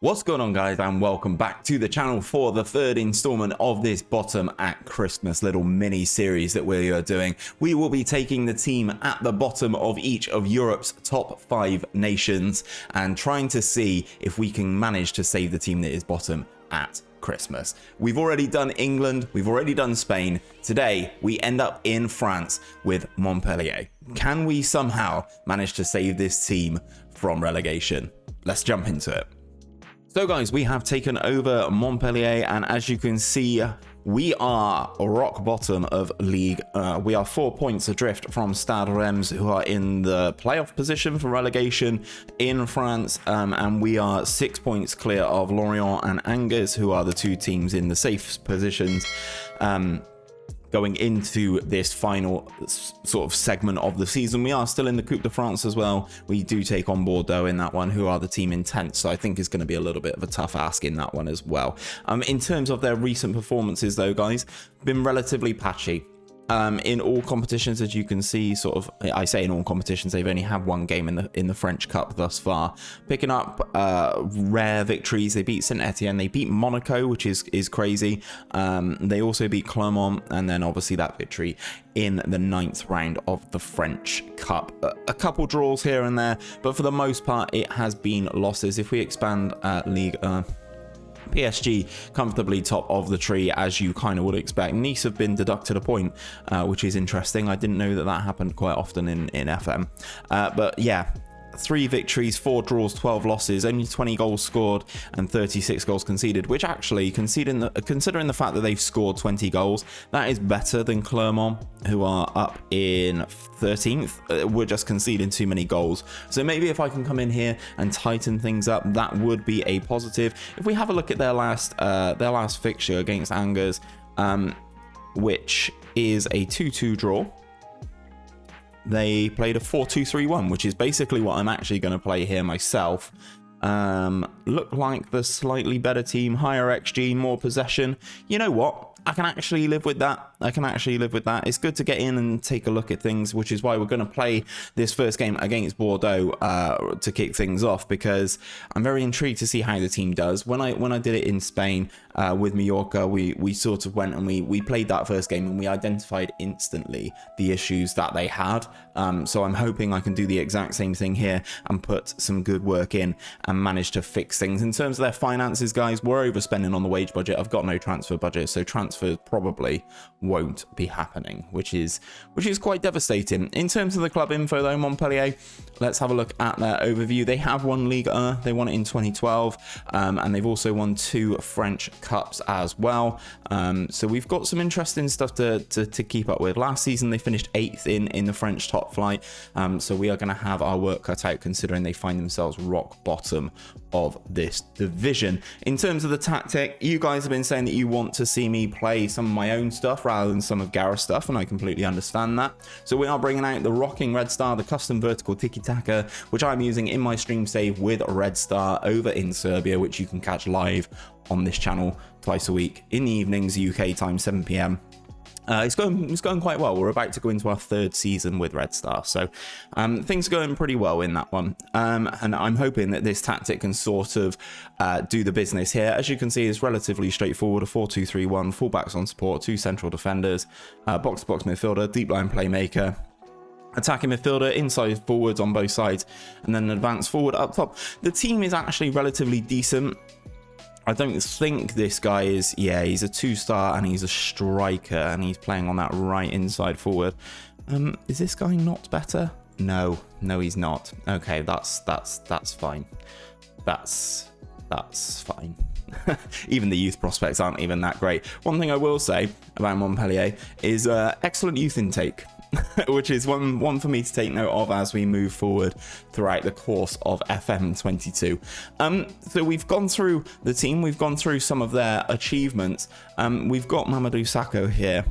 What's going on, guys, and welcome back to the channel for the third installment of this bottom at Christmas little mini series that we are doing. We will be taking the team at the bottom of each of Europe's top 5 nations and trying to see if we can manage to save the team that is bottom at Christmas. We've already done England, we've already done Spain. Today we end up in France with Montpellier. Can we somehow manage to save this team from relegation? Let's jump into it. So guys, we have taken over Montpellier, and as you can see, we are rock bottom of league. We are 4 points adrift from Stade Reims, who are in the playoff position for relegation in France, and we are 6 points clear of Lorient and Angers, who are the two teams in the safe positions. Going into this final sort of segment of the season. We are still in the Coupe de France as well. We do take on Bordeaux in that one, who are the team in 10th, so I think it's going to be a little bit of a tough ask in that one as well. In terms of their recent performances though, guys, been relatively patchy. In all competitions, as you can see, sort of, I say in all competitions, they've only had one game in the French Cup thus far, picking up rare victories. They beat Saint Etienne, they beat Monaco, which is crazy. They also beat Clermont, and then obviously that victory in the 9th round of the French Cup. A couple draws here and there, but for the most part it has been losses. If we expand Ligue 1, PSG comfortably top of the tree, as you kind of would expect. Nice have been deducted a point, which is interesting. I didn't know that happened quite often in FM. But yeah, 3 victories, 4 draws, 12 losses, only 20 goals scored and 36 goals conceded, which actually, considering the fact that they've scored 20 goals, that is better than Clermont, who are up in 13th. We're just conceding too many goals. So maybe if I can come in here and tighten things up, that would be a positive. If we have a look at their last fixture against Angers, which is a 2-2 draw, they played a 4-2-3-1, which is basically what I'm actually going to play here myself. Look like the slightly better team, higher XG, more possession. You know what? I can actually live with that. It's good to get in and take a look at things, which is why we're going to play this first game against Bordeaux to kick things off, because I'm very intrigued to see how the team does. When I did it in Spain with Mallorca, we sort of went and we played that first game and we identified instantly the issues that they had. So I'm hoping I can do the exact same thing here and put some good work in and manage to fix things. In terms of their finances, guys, we're overspending on the wage budget. I've got no transfer budget, so transfers probably won't be happening, which is quite devastating. In terms of the club info though, Montpellier, let's have a look at their overview. They have won Ligue 1, they won it in 2012, and they've also won 2 French Cups as well. So we've got some interesting stuff to keep up with. Last season they finished 8th in the French top flight, so we are going to have our work cut out, considering they find themselves rock bottom of this division. In terms of the tactic, you guys have been saying that you want to see me play some of my own stuff rather than some of Gareth's stuff, and I completely understand that. So we are bringing out the rocking Red Star, the custom vertical tiki-taka, which I'm using in my stream save with Red Star over in Serbia, which you can catch live on this channel twice a week in the evenings, UK time, 7 PM. It's going quite well. We're about to go into our 3rd season with Red Star, so things are going pretty well in that one. And I'm hoping that this tactic can sort of do the business here. As you can see, it's relatively straightforward: a 4-2-3-1, fullbacks on support, 2 central defenders, box-to-box midfielder, deep line playmaker, attacking midfielder, inside forwards on both sides, and then an advanced forward up top. The team is actually relatively decent. I don't think this guy is, yeah, he's a 2-star and he's a striker and he's playing on that right inside forward. Is this guy not better? No, he's not. Okay, that's fine. That's fine. Even the youth prospects aren't even that great. One thing I will say about Montpellier is excellent youth intake. Which is one for me to take note of as we move forward throughout the course of FM22. So we've gone through the team, we've gone through some of their achievements. We've got Mamadou Sakho here,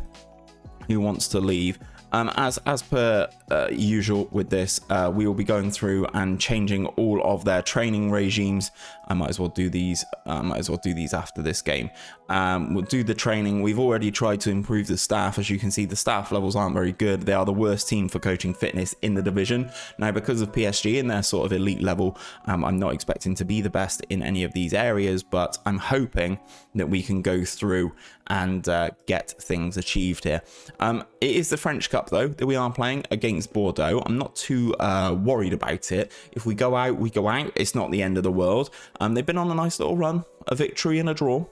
who wants to leave. As per usual with this, we will be going through and changing all of their training regimes I might as well do these. After this game. We'll do the training. We've already tried to improve the staff. As you can see, the staff levels aren't very good. They are the worst team for coaching fitness in the division. Now, because of PSG and their sort of elite level, I'm not expecting to be the best in any of these areas, but I'm hoping that we can go through and get things achieved here. It is the French Cup, though, that we are playing against Bordeaux. I'm not too worried about it. If we go out, we go out. It's not the end of the world. They've been on a nice little run, a victory and a draw.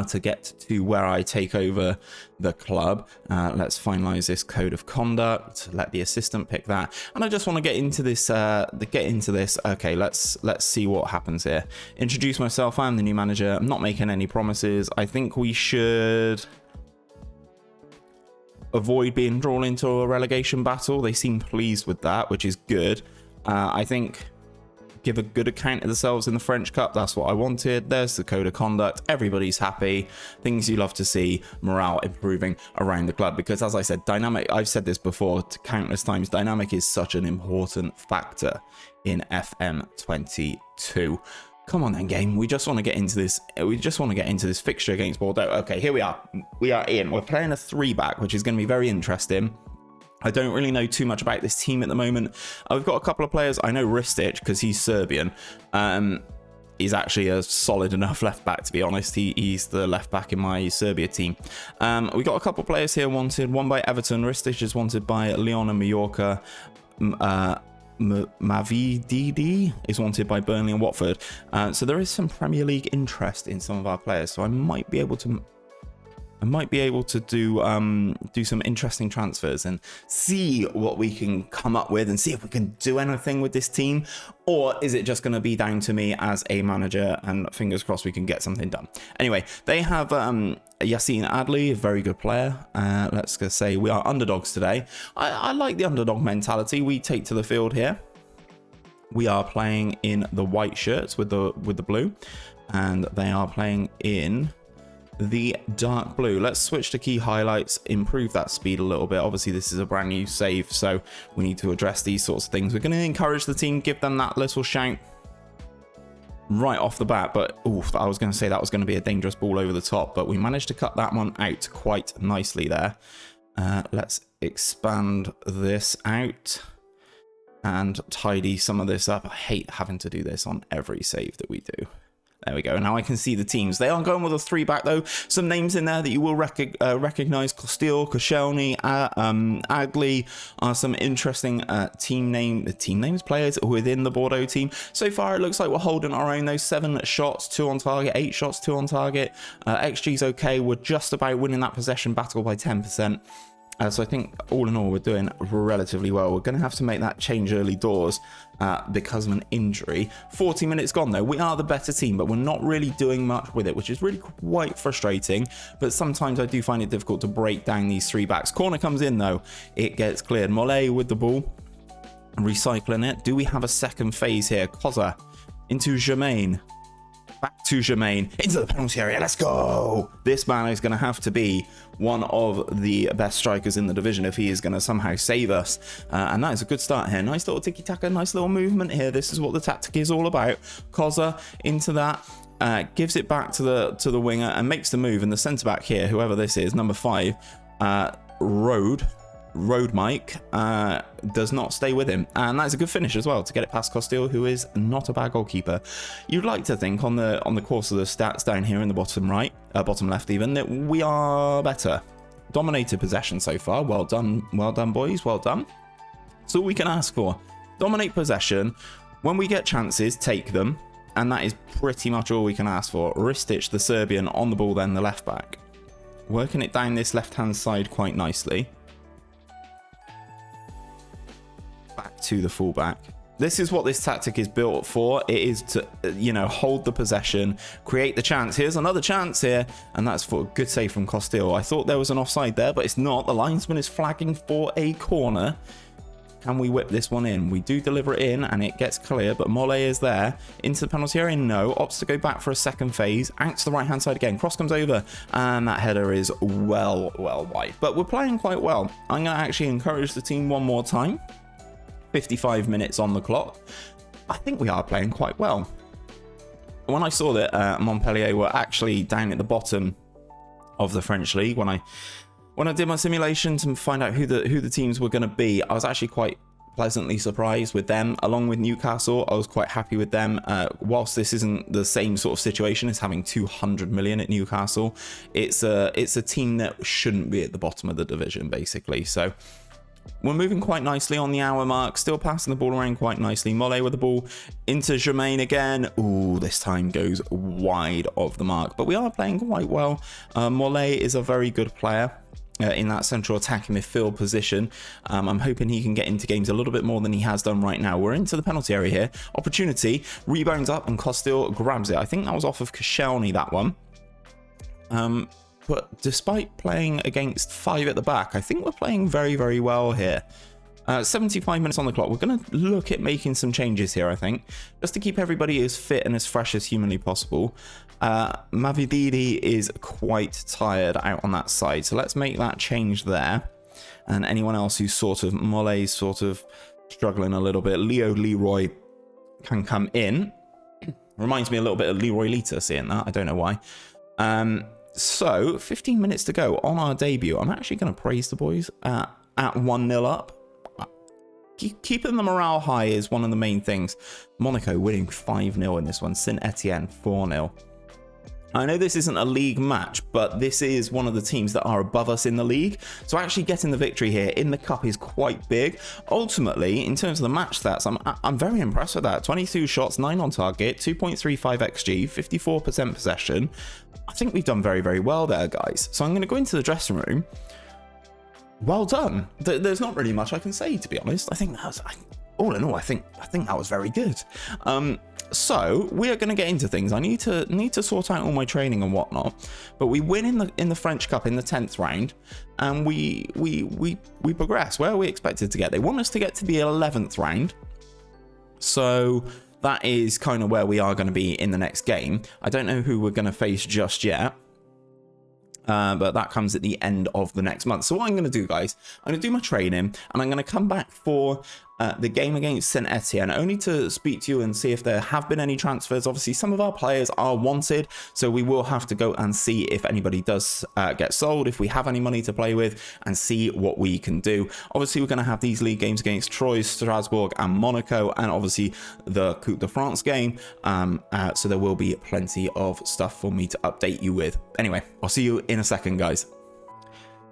To get to where I take over the club. Let's finalize this code of conduct. Let the assistant pick that. And I just want to get into this. Okay, let's see what happens here. Introduce myself. I'm the new manager. I'm not making any promises. I think we should avoid being drawn into a relegation battle. They seem pleased with that, which is good. I think give a good account of themselves in the French Cup. That's what I wanted. There's the code of conduct. Everybody's happy. Things you love to see. Morale improving around the club. Because as I said, dynamic, I've said this before countless times, dynamic is such an important factor in FM22. Come on then, game. We just want to get into this. We just want to get into this fixture against Bordeaux. Okay, here we are. We are in. We're playing a 3-back, which is going to be very interesting. I don't really know too much about this team at the moment. We've got a couple of players. I know 𝘼𝙗𝙤𝙪 because he's Serbian. He's actually a solid enough left back, to be honest. He's the left back in my Serbia team. We've got a couple of players here wanted. One by Everton. 𝘼𝙗𝙪 is wanted by Lyon and Mallorca. Mavididi is wanted by Burnley and Watford. So there is some Premier League interest in some of our players. So I might be able to do some interesting transfers and see what we can come up with and see if we can do anything with this team, or is it just going to be down to me as a manager and fingers crossed we can get something done. Anyway, they have 𝘼𝙗𝙗𝙪, a very good player. Let's just say we are underdogs today. I like the underdog mentality we take to the field here. We are playing in the white shirts with the blue, and they are playing in the dark blue. Let's switch to key highlights, improve that speed a little bit. Obviously this is a brand new save, so we need to address these sorts of things. We're going to encourage the team, give them that little shout right off the bat, but oof, I was going to say that was going to be a dangerous ball over the top, but we managed to cut that one out quite nicely there. Let's expand this out and tidy some of this up. I hate having to do this on every save that we do. There we go. Now I can see the teams. They are going with a 3-back though. Some names in there that you will recognize. 𝘼𝙗𝙁, 𝘼𝙗𝙁, 𝘼𝙗𝙁 are some interesting team names, players within the Bordeaux team. So far it looks like we're holding our own though. 7 shots, 2 on target, 8 shots, 2 on target. XG's okay. We're just about winning that possession battle by 10%. So I think all in all we're doing relatively well. We're going to have to make that change early doors because of an injury. 40 minutes gone though. We are the better team, but we're not really doing much with it, which is really quite frustrating. But sometimes I do find it difficult to break down these 3-backs. Corner comes in though. It gets cleared. Montpellier with the ball. Recycling it. Do we have a second phase here? Kozza into 𝘼𝙗𝙗𝙪. Back to 𝘼𝙗𝙗𝙪 into the penalty area. Let's go. This man is going to have to be one of the best strikers in the division if he is going to somehow save us. And that is a good start here. Nice little tiki-taka, nice little movement here. This is what the tactic is all about. Kozza into that. Gives it back to the winger and makes the move. And the centre back here, whoever this is, number 5, Road Mike, does not stay with him, and that's a good finish as well to get it past 𝘼𝙗𝙁, who is not a bad goalkeeper. You'd like to think on the course of the stats down here in the bottom right, bottom left even, that we are better. Dominated possession so far. Well done, boys, well done. So all we can ask for: dominate possession. When we get chances, take them, and that is pretty much all we can ask for. 𝘼𝙗𝙁, the Serbian, on the ball, then the left back, working it down this left hand side quite nicely. Back to the fullback. This is what this tactic is built for. It is to, hold the possession, create the chance. Here's another chance here, and that's for a good save from 𝘼𝙗𝙁. I thought there was an offside there, but it's not. The linesman is flagging for a corner. Can we whip this one in? We do deliver it in, and it gets clear, but Montpellier is there. Into the penalty area, no. Opts to go back for a second phase. Out to the right-hand side again. Cross comes over, and that header is well wide. But we're playing quite well. I'm going to actually encourage the team one more time. 55 minutes on the clock. I think we are playing quite well. when I saw that Montpellier were actually down at the bottom of the French league, when I did my simulation to find out who the teams were going to be, I was actually quite pleasantly surprised with them. Along with Newcastle, I was quite happy with them. Whilst this isn't the same sort of situation as having 200 million at Newcastle, it's a team that shouldn't be at the bottom of the division, basically. So we're moving quite nicely on the hour mark, still passing the ball around quite nicely. Mollet with the ball into 𝘼𝙗𝙤𝙪 again. Ooh, this time goes wide of the mark, but we are playing quite well. Mollet is a very good player in that central attacking midfield position. I'm hoping he can get into games a little bit more than he has done right now. We're into the penalty area here. Opportunity, rebounds up, and Costil grabs it. I think that was off of 𝘼𝙗𝙪𝙩, that one. But despite playing against 5 at the back, I think we're playing very, very well here. 75 minutes on the clock. We're going to look at making some changes here, I think, just to keep everybody as fit and as fresh as humanly possible. 𝘼𝙗𝙗𝙪𝙩 is quite tired out on that side, so let's make that change there. And anyone else who's sort of, Mollet's sort of struggling a little bit, Leroy can come in. Reminds me a little bit of Leroy Lita seeing that, I don't know why. So 15 minutes to go on our debut. I'm actually going to praise the boys at 1-0 up. Keeping the morale high is one of the main things. Monaco winning 5-0 in this one. Saint-Etienne 4-0. I know this isn't a league match, but this is one of the teams that are above us in the league. So actually getting the victory here in the cup is quite big. Ultimately, in terms of the match stats, I'm very impressed with that. 22 shots, 9 on target, 2.35 XG, 54% possession. I think we've done very, very well there, guys. So I'm going to go into the dressing room. Well done. There's not really much I can say, to be honest. I think that was, all in all, I think that was very good. So we are going to get into things. I need to sort out all my training and whatnot. But we win in the French Cup in the 10th round, and we progress. Where are we expected to get? They want us to get to the 11th round. So that is kind of where we are going to be in the next game. I don't know who we're going to face just yet. But that comes at the end of the next month. So what I'm going to do, guys, I'm going to do my training, and I'm going to come back for the game against Saint-Etienne, only to speak to you and see if there have been any transfers. Obviously, some of our players are wanted, so we will have to go and see if anybody does get sold, if we have any money to play with, and see what we can do. Obviously, we're going to have these league games against Troyes, Strasbourg, and Monaco, and obviously the Coupe de France game. So there will be plenty of stuff for me to update you with. Anyway, I'll see you in a second, guys.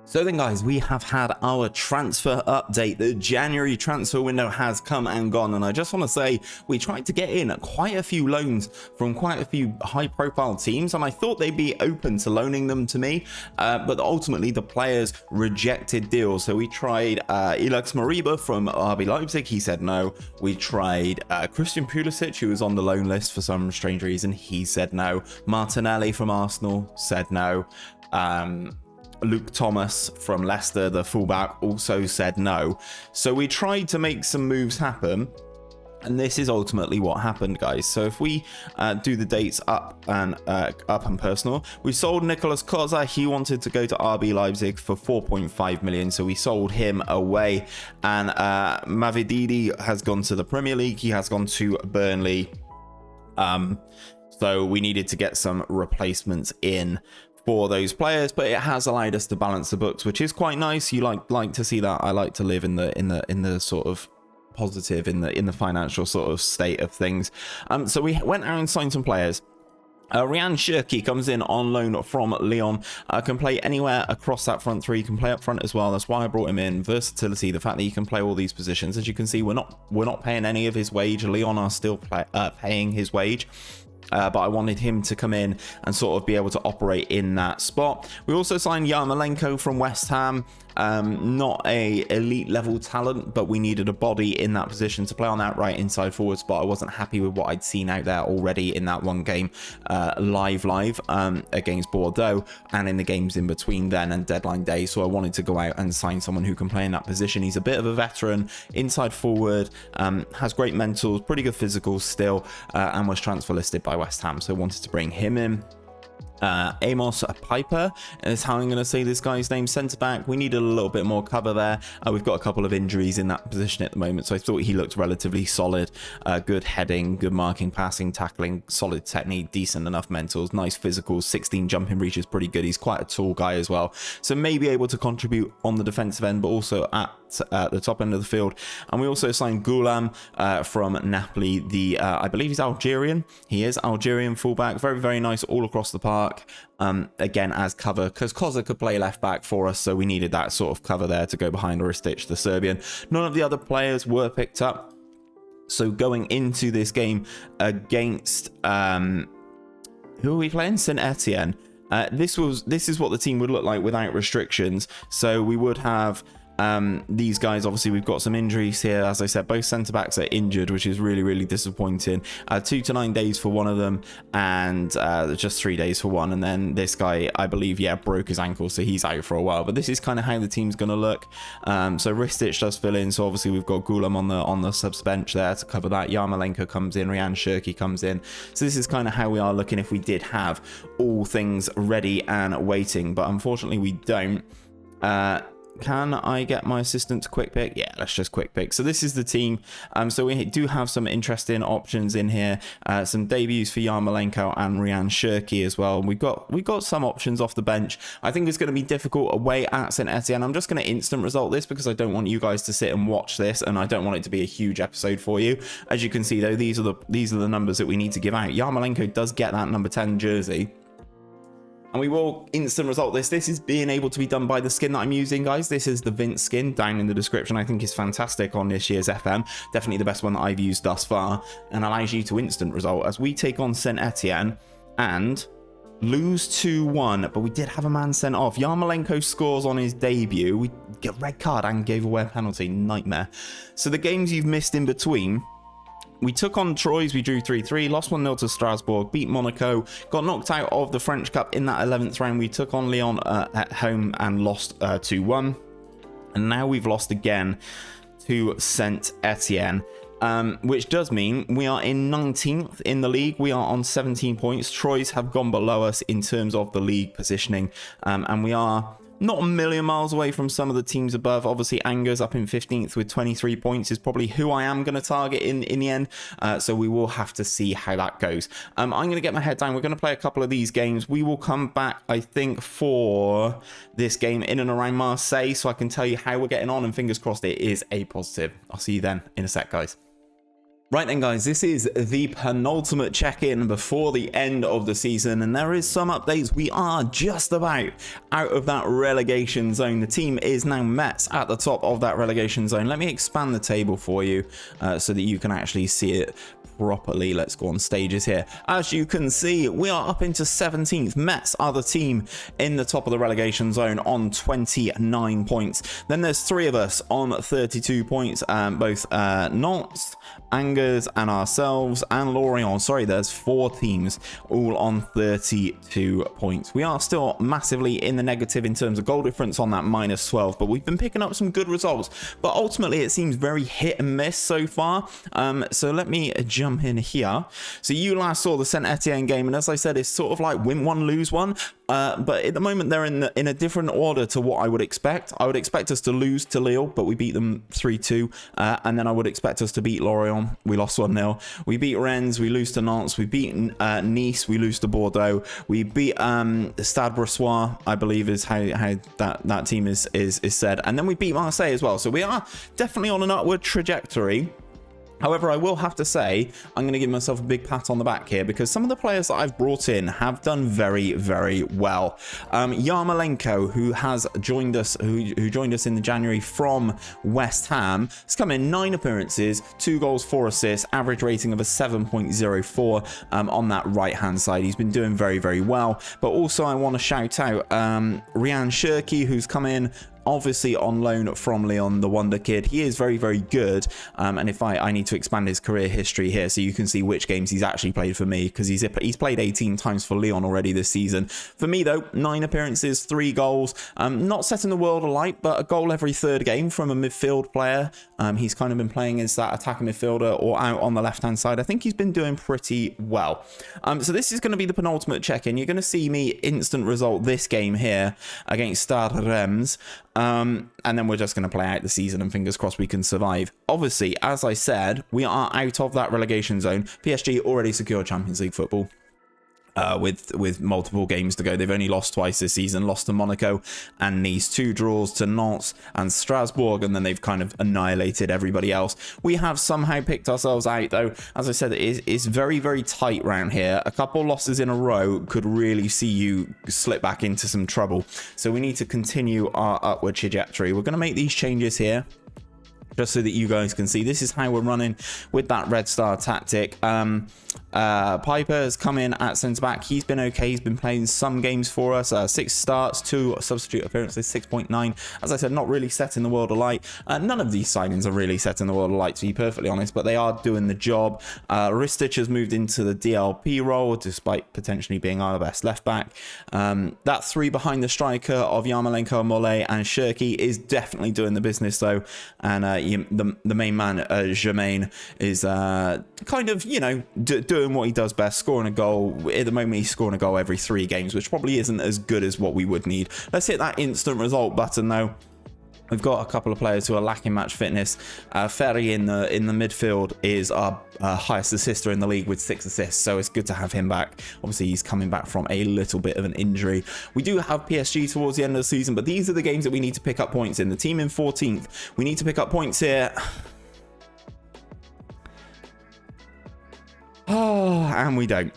So then, guys, we have had our transfer update. The January transfer window has come and gone, and I just want to say we tried to get in quite a few loans from quite a few high-profile teams, and I thought they'd be open to loaning them to me, but ultimately the players rejected deals. So we tried 𝘼𝙗𝙤𝙪𝙩 from RB Leipzig. He said no. We tried Christian Pulisic, who was on the loan list for some strange reason. He said no. Martinelli from Arsenal said no. Luke Thomas from Leicester, the fullback, also said no. So we tried to make some moves happen, and this is ultimately what happened, guys. So if we do the dates up and personal, we sold Nicolas Koza. He wanted to go to RB Leipzig for 4.5 million, so we sold him away. And 𝘼𝙗𝙗𝙪𝙩 has gone to the Premier League. He has gone to Burnley. So we needed to get some replacements in for those players, but it has allowed us to balance the books, which is quite nice. You like to see that. I like to live in the sort of positive, in the financial sort of state of things. So we went out and signed some players. Ryan Cherki comes in on loan from Lyon. Can play anywhere across that front three. Can play up front as well. That's why I brought him in. Versatility, the fact that he can play all these positions. As you can see, we're not paying any of his wage. Lyon are still paying his wage. But I wanted him to come in and sort of be able to operate in that spot. We also signed Yarmolenko from West Ham. Not a elite level talent, but we needed a body in that position to play on that right inside forward spot. I wasn't happy with what I'd seen out there already in that one game live against Bordeaux, and in the games in between then and deadline day. So I wanted to go out and sign someone who can play in that position. He's a bit of a veteran, inside forward, has great mentals, pretty good physicals still, and was transfer listed by West Ham, so I wanted to bring him in. 𝘼𝙗𝙤𝙪 is how I'm going to say this guy's name, centre back. We needed a little bit more cover there. We've got a couple of injuries in that position at the moment, so I thought he looked relatively solid. Good heading, good marking, passing, tackling, solid technique, decent enough mentals, nice physicals, 16 jumping reach is pretty good. He's quite a tall guy as well, so maybe able to contribute on the defensive end, but also at the top end of the field. And we also signed 𝘼𝙗𝙤𝙪 from Napoli, I believe he's Algerian. He is Algerian fullback, very nice all across the park. Again, as cover, because Koza could play left back for us, so we needed that sort of cover there to go behind 𝘼𝙗𝙤, the Serbian. None of the other players were picked up, so going into this game against who are we playing? Saint-Etienne. This is what the team would look like without restrictions. So we would have these guys. Obviously we've got some injuries here. As I said, both centre backs are injured, which is really disappointing. 2 to 9 days for one of them, and just 3 days for one. And then this guy, I believe, broke his ankle, so he's out for a while. But this is kind of how the team's going to look. So 𝘼𝙗𝙤 does fill in. So obviously we've got 𝘼𝙗𝙤 on the subs bench there to cover that. 𝘼𝙗𝙤𝙪 comes in, 𝘼𝙗𝙤𝙪 comes in. So this is kind of how we are looking if we did have all things ready and waiting, but unfortunately we don't. Can I get my assistant to quick pick? Yeah, let's just quick pick. So this is the team. So we do have some interesting options in here. Some debuts for 𝘼𝙗𝙪 and 𝘼𝙗𝙤𝙪 as well. We've got some options off the bench. I think it's going to be difficult away at Saint-Etienne. I'm just going to instant result this because I don't want you guys to sit and watch this, and I don't want it to be a huge episode for you. As you can see though, these are the numbers that we need to give out. 𝘼𝙗𝙪 does get that number 10 jersey. And we will instant result this. This is being able to be done by the skin that I'm using, guys. This is the Vince skin down in the description. I think it's fantastic on this year's FM. Definitely the best one that I've used thus far, and allows you to instant result as we take on Saint-Etienne and lose 2-1. But we did have a man sent off. 𝘼𝙗𝙪 scores on his debut. We get a red card and gave away a penalty. Nightmare. So the games you've missed in between: we took on Troyes, we drew 3-3, lost 1-0 to Strasbourg, beat Monaco, got knocked out of the French Cup in that 11th round. We took on Lyon at home and lost 2-1. And now we've lost again to Saint-Etienne. Which does mean we are in 19th in the league. We are on 17 points. Troyes have gone below us in terms of the league positioning. And we are not a million miles away from some of the teams above. Obviously, Angers up in 15th with 23 points is probably who I am going to target in the end. So we will have to see how that goes. I'm going to get my head down. We're going to play a couple of these games. We will come back, I think, for this game in and around Marseille, so I can tell you how we're getting on, and fingers crossed it is a positive. I'll see you then in a sec, guys. Right then, guys, this is the penultimate check-in before the end of the season, and there is some updates. We are just about out of that relegation zone. The team is now Metz at the top of that relegation zone. Let me expand the table for you so that you can actually see it properly. Let's go on stages here. As you can see, we are up into 17th. Metz are the team in the top of the relegation zone on 29 points. Then there's 3 of us on 32 points, both Nantes, Angers, and ourselves, and Lorient. Sorry, there's 4 teams all on 32 points. We are still massively in the negative in terms of goal difference on that -12, but we've been picking up some good results. But ultimately, it seems very hit and miss so far. So let me jump in here. So you last saw the Saint-Etienne game, and as I said, it's sort of like win one, lose one. But at the moment, they're in a different order to what I would expect. I would expect us to lose to Lille, but we beat them 3-2. And then I would expect us to beat Lorient. We lost 1-0. We beat Rennes. We lose to Nantes. We beat Nice. We lose to Bordeaux. We beat Stade Brestois, I believe is how that team is said. And then we beat Marseille as well. So we are definitely on an upward trajectory. However, I will have to say, I'm going to give myself a big pat on the back here, because some of the players that I've brought in have done very, very well. 𝘼𝙗𝙪, who has joined us, who joined us in the January from West Ham, has come in 9 appearances, 2 goals, 4 assists, average rating of a 7.04 on that right-hand side. He's been doing very, very well. But also, I want to shout out 𝘼𝙗𝙤𝙪, who's come in, obviously on loan from Lyon, the Wonder Kid. He is very, very good. And if I need to expand his career history here so you can see which games he's actually played for me, because he's played 18 times for Lyon already this season. For me, though, 9 appearances, 3 goals. Not setting the world alight, but a goal every 3rd game from a midfield player. He's kind of been playing as that attacking midfielder or out on the left-hand side. I think he's been doing pretty well. So this is going to be the penultimate check-in. You're going to see me instant result this game here against Stade Reims. And then we're just going to play out the season and fingers crossed we can survive. Obviously, as I said, we are out of that relegation zone. PSG already secured Champions League football. With multiple games to go. They've only lost twice this season, lost to Monaco and Nice, 2 draws to Nantes and Strasbourg, and then they've kind of annihilated everybody else. We have somehow picked ourselves out, though. As I said, it's very, very tight round here. A couple losses in a row could really see you slip back into some trouble. So we need to continue our upward trajectory. We're going to make these changes here, just so that you guys can see. This is how we're running with that Red Star tactic. Piper has come in at centre back. He's been okay. He's been playing some games for us. 6 starts, 2 substitute appearances, 6.9. As I said, not really setting the world alight. None of these signings are really setting the world alight, to be perfectly honest, but they are doing the job. Ristic has moved into the DLP role, despite potentially being our best left back. That 3 behind the striker of Yarmolenko, Mollet and Cherki is definitely doing the business, though. And the main man, 𝘼𝙗𝙤𝙪, is kind of, you know, doing what he does best, scoring a goal. At the moment, he's scoring a goal every 3 games, which probably isn't as good as what we would need. Let's hit that instant result button, though. We've got a couple of players who are lacking match fitness. Ferry in the midfield is our highest assister in the league with 6 assists, so it's good to have him back. Obviously, he's coming back from a little bit of an injury. We do have PSG towards the end of the season, but these are the games that we need to pick up points in. The team in 14th, we need to pick up points here. Oh, and we don't.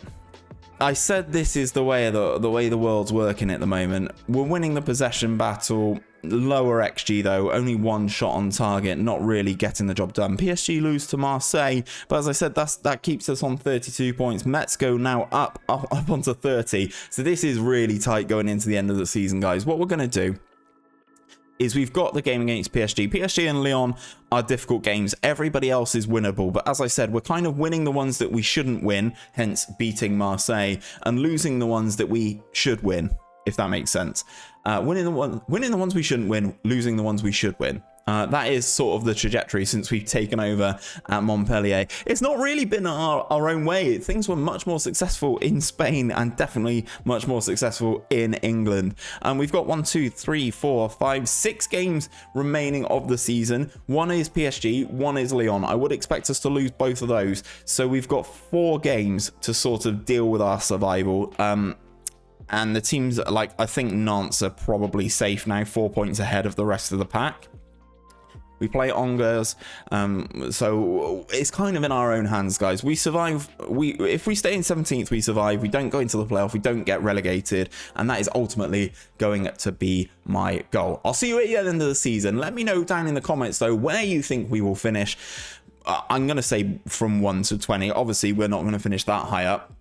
I said this is the way the world's working at the moment. We're winning the possession battle. Lower XG though, only 1 shot on target, not really getting the job done. PSG lose to Marseille, but as I said, that keeps us on 32 points. Metz go now up onto 30. So this is really tight going into the end of the season, guys. What we're going to do is we've got the game against PSG. PSG and Lyon are difficult games. Everybody else is winnable. But as I said, we're kind of winning the ones that we shouldn't win, hence beating Marseille, and losing the ones that we should win, if that makes sense. Winning the ones we shouldn't win, losing the ones we should win. That is sort of the trajectory since we've taken over at Montpellier. It's not really been our own way. Things were much more successful in Spain and definitely much more successful in England. And we've got 1, 2, 3, 4, 5, 6 games remaining of the season. 1 is PSG, 1 is Lyon. I would expect us to lose both of those. So we've got 4 games to sort of deal with our survival. And the teams, like, I think Nantes are probably safe now, 4 points ahead of the rest of the pack. We play Angers, so it's kind of in our own hands, guys. We survive. If we stay in 17th, we survive. We don't go into the playoff. We don't get relegated, and that is ultimately going to be my goal. I'll see you at the end of the season. Let me know down in the comments, though, where you think we will finish. I'm going to say from 1 to 20. Obviously, we're not going to finish that high up.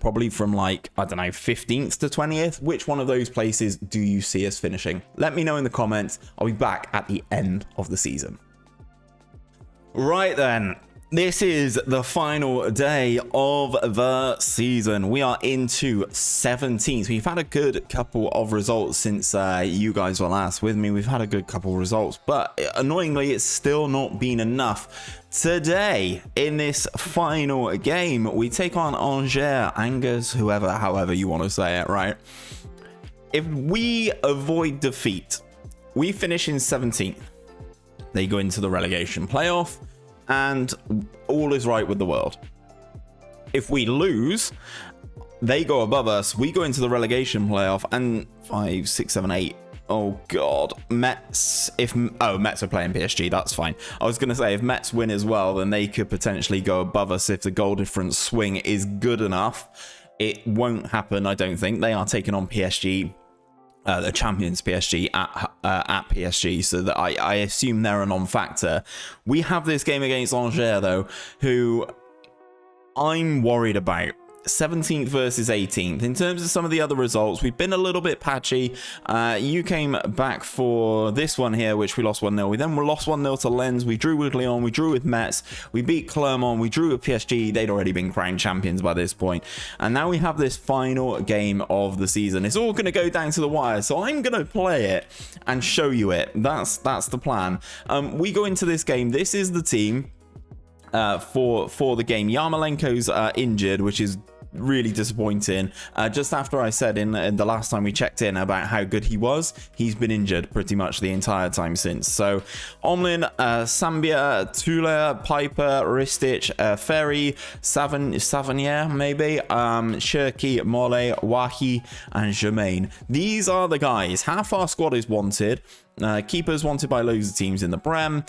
Probably from, like, I don't know, 15th to 20th. Which one of those places do you see us finishing? Let me know in the comments. I'll be back at the end of the season. Right then. This is the final day of the season. We are into 17th. We've had a good couple of results since you guys were last with me. We've had a good couple of results, but annoyingly, it's still not been enough. Today, in this final game, we take on Angers, however you want to say it, right? If we avoid defeat, we finish in 17th. They go into the relegation playoff, and all is right with the world. If we lose, they go above us, we go into the relegation playoff, and 5, 6, 7, 8. Oh god, Metz. Metz are playing PSG, that's fine. I was going to say, if Metz win as well, then they could potentially go above us if the goal difference swing is good enough. It won't happen, I don't think. They are taking on PSG. The champions PSG at PSG, so that I assume they're a non-factor. We have this game against Angers, though, who I'm worried about. 17th versus 18th. In terms of some of the other results, we've been a little bit patchy. You came back for this one here, which we lost 1-0. We then lost 1-0 to Lens. We drew with Lyon. We drew with Metz. We beat Clermont. We drew with PSG. They'd already been crowned champions by this point. And now we have this final game of the season. It's all going to go down to the wire. So I'm going to play it and show you it. That's the plan. We go into this game. This is the team for the game. Yarmolenko's injured, which is really disappointing. Just after I said in the last time we checked in about how good he was, he's been injured pretty much the entire time since. So Omlin, Sambia, Tula, Piper, Ristic, Ferry, Savanier maybe, Cherki, Mole, Wahi and Germain. These are the guys. Half our squad is wanted. Keepers wanted by loads of teams in the Prem.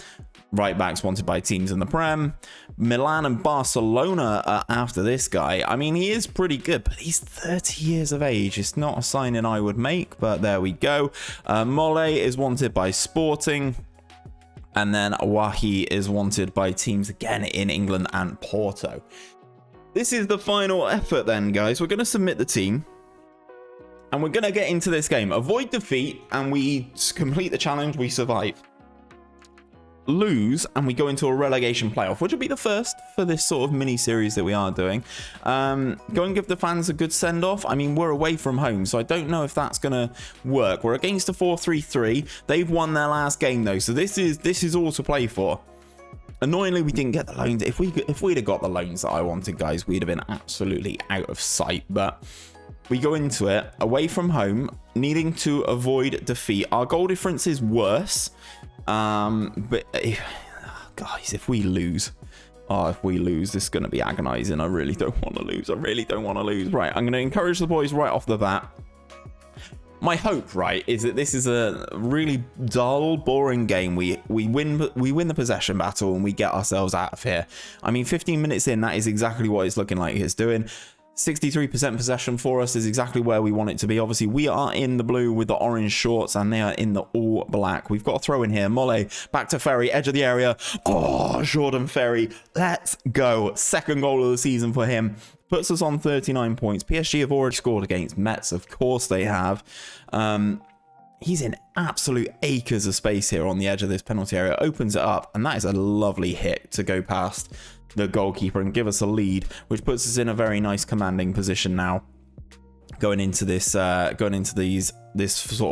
Right backs wanted by teams in the Prem. Milan and Barcelona are after this guy. I mean, he is pretty good, but he's 30 years of age. It's not a signing I would make, but there we go. Mole is wanted by Sporting. And then Wahi is wanted by teams again in England and Porto. This is the final effort then, guys. We're going to submit the team. And we're going to get into this game. Avoid defeat, and we complete the challenge. We survive. Lose, and we go into a relegation playoff, which will be the first for this sort of mini-series that we are doing. Go and give the fans a good send-off. I mean, we're away from home, so I don't know if that's going to work. We're against a 4-3-3. They've won their last game, though, so this is all to play for. Annoyingly, we didn't get the loans. If we'd have got the loans that I wanted, guys, we'd have been absolutely out of sight, but we go into it away from home, needing to avoid defeat. Our goal difference is worse. But guys, if we lose, this is going to be agonizing. I really don't want to lose. Right, I'm going to encourage the boys right off the bat. My hope, right, is that this is a really dull, boring game. We win the possession battle and we get ourselves out of here. I mean, 15 minutes in, that is exactly what it's looking like it's doing. 63% possession for us is exactly where we want it to be. Obviously, we are in the blue with the orange shorts and they are in the all black. We've got a throw in here. Mole, back to Ferry, edge of the area. Oh, Jordan Ferry. Let's go. Second goal of the season for him. Puts us on 39 points. PSG have already scored against Metz. Of course they have. He's in absolute acres of space here on the edge of this penalty area. Opens it up, and that is a lovely hit to go past the goalkeeper and give us a lead, which puts us in a very nice commanding position now. Going into this sort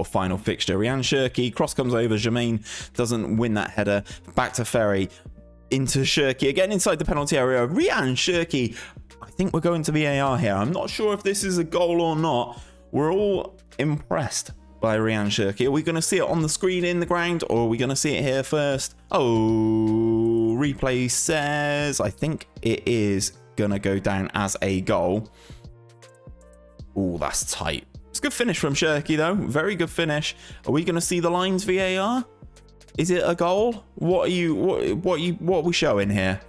of final fixture. Ryan Cherki, cross comes over. Germain doesn't win that header. Back to Ferry. Into Cherki again inside the penalty area. Ryan Cherki. I think we're going to VAR here. I'm not sure if this is a goal or not. We're all impressed by Ryan Cherki. Are we going to see it on the screen in the ground, or are we going to see it here first? Oh, replay says I think it is going to go down as a goal. Oh, that's tight. It's a good finish from Cherki, though. Very good finish. Are we going to see the lines VAR? Is it a goal? What are we showing here?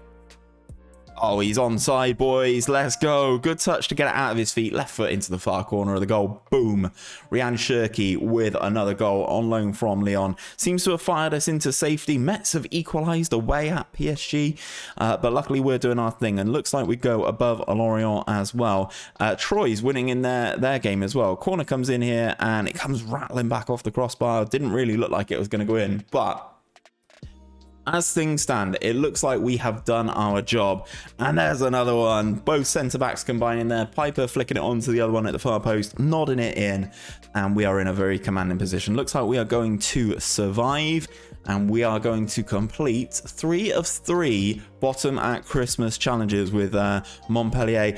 Oh, he's onside, boys. Let's go. Good touch to get it out of his feet. Left foot into the far corner of the goal. Boom. Ryan Cherki with another goal on loan from Lyon. Seems to have fired us into safety. Metz have equalised away at PSG. But luckily we're doing our thing. And looks like we go above Lorient as well. Troyes winning in their game as well. Corner comes in here and it comes rattling back off the crossbar. Didn't really look like it was going to go in. But as things stand, it looks like we have done our job. And there's another one. Both centre-backs combining there. Piper flicking it onto the other one at the far post, nodding it in. And we are in a very commanding position. Looks like we are going to survive. And we are going to complete 3 of 3 bottom at Christmas challenges with Montpellier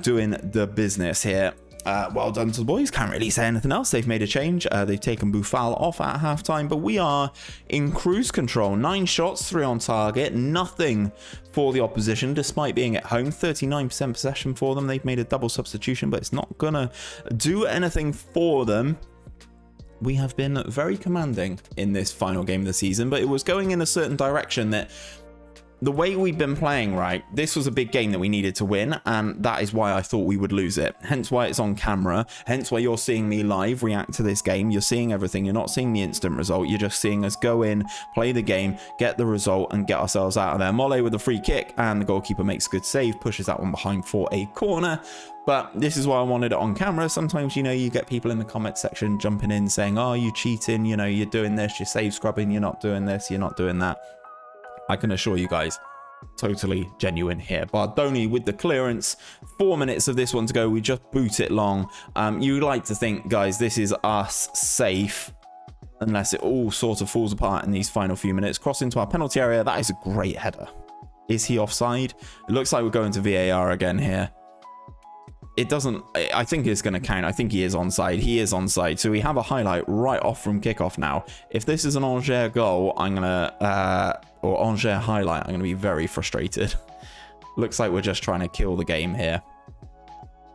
doing the business here. Well done to the boys. Can't really say anything else. They've made a change. They've taken Boufal off at halftime, but we are in cruise control. 9 shots, 3 on target. Nothing for the opposition, despite being at home. 39% possession for them. They've made a double substitution, but it's not gonna do anything for them. We have been very commanding in this final game of the season, but it was going in a certain direction that the way we've been playing, right, this was a big game that we needed to win, and that is why I thought we would lose it. Hence why it's on camera, hence why you're seeing me live react to this game. You're seeing everything. You're not seeing the instant result. You're just seeing us go in, play the game, get the result, and get ourselves out of there. Mole with a free kick, and the goalkeeper makes a good save, pushes that one behind for a corner. But this is why I wanted it on camera. Sometimes, you know, you get people in the comment section jumping in saying, oh, you cheating, you know, you're doing this, you're save scrubbing, you're not doing this, you're not doing that. I can assure you guys, totally genuine here. Bardoni with the clearance. 4 minutes of this one to go. We just boot it long. You like to think, guys, this is us safe, unless it all sort of falls apart in these final few minutes. Cross into our penalty area. That is a great header. Is he offside? It looks like we're going to VAR again here. It doesn't, I think it's going to count. I think he is onside. He is onside. So we have a highlight right off from kickoff now. If this is an Angers goal, I'm going to, or Angers highlight, I'm going to be very frustrated. Looks like we're just trying to kill the game here.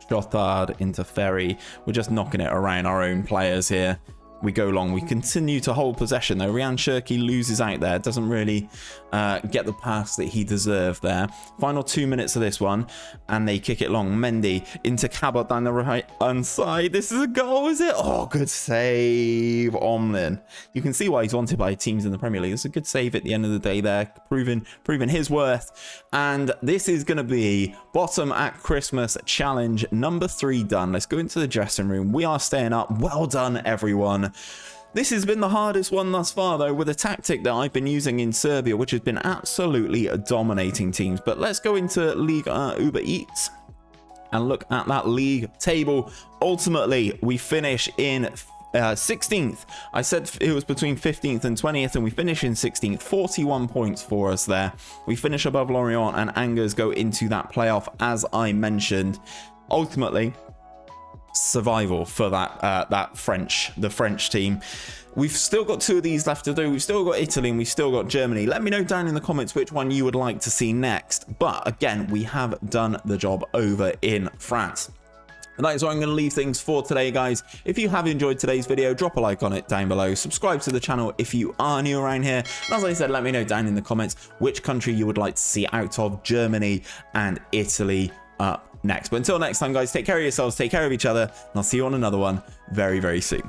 Jotard into Ferry. We're just knocking it around our own players here. We go long. We continue to hold possession though. 𝘼𝙗𝙤𝙪 loses out there. Doesn't really get the pass that he deserved there. Final 2 minutes of this one, and they kick it long. Mendy into Cabot down the right hand side. This is a goal, is it? Oh, good save, 𝘼𝙗𝙤𝙪. You can see why he's wanted by teams in the Premier League. It's a good save at the end of the day there, proving his worth. And this is going to be bottom at Christmas challenge number 3 done. Let's go into the dressing room. We are staying up. Well done, everyone. This has been the hardest one thus far, though, with a tactic that I've been using in Serbia, which has been absolutely dominating teams. But let's go into 𝘼𝙗𝙤𝙪 𝘼𝙗𝙤𝙪 and look at that league table. Ultimately, we finish in 16th. I said it was between 15th and 20th, and we finish in 16th. 41 points for us there. We finish above Lorient, and Angers go into that playoff, as I mentioned. Ultimately, survival for the French team. We've still got 2 of these left to do. We've still got Italy and we've still got Germany. Let me know down in the comments which one you would like to see next. But again, we have done the job over in France. And that is where I'm going to leave things for today, guys. If you have enjoyed today's video, drop a like on it down below. Subscribe to the channel if you are new around here. And as I said, let me know down in the comments which country you would like to see out of Germany and Italy up next. But until next time, guys, take care of yourselves, take care of each other, and I'll see you on another one very, very soon.